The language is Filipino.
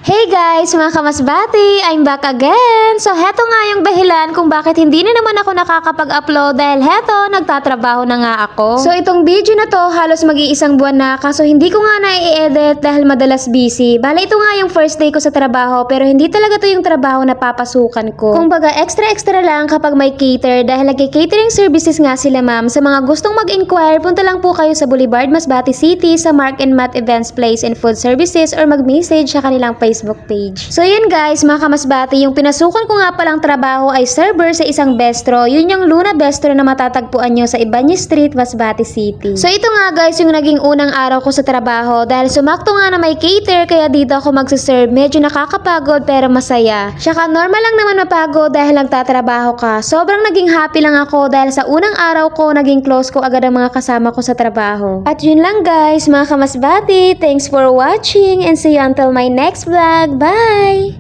Hey guys, mga kamasbati! I'm back again! So heto nga yung dahilan kung bakit hindi na naman ako nakakapag-upload dahil heto, nagtatrabaho na nga ako. So itong video na to halos mag-iisang buwan na kaso hindi ko nga na-i-edit dahil madalas busy. Bala ito nga yung first day ko sa trabaho pero hindi talaga to yung trabaho na papasukan ko. Kung baga extra lang kapag may cater dahil nag-catering services nga sila ma'am. Sa mga gustong mag-inquire, punta lang po kayo sa Boulevard, Masbate City sa Mark and Matt Events Place and Food Services or mag-message sa kanilang Facebook page. So yun guys, mga kamasbati, yung pinasukan ko nga palang trabaho ay server sa isang bistro. Yun yung Luna Bistro na matatagpuan nyo sa Ibanez Street, Masbate City. So ito nga guys, yung naging unang araw ko sa trabaho dahil sumakto nga na may cater kaya dito ako magsiserve. Medyo nakakapagod pero masaya. Tsaka normal lang naman mapagod dahil nagtatrabaho ka. Sobrang naging happy lang ako dahil sa unang araw ko, naging close ko agad ang mga kasama ko sa trabaho. At yun lang guys, mga kamasbati, thanks for watching and see you until my next vlog. Bye!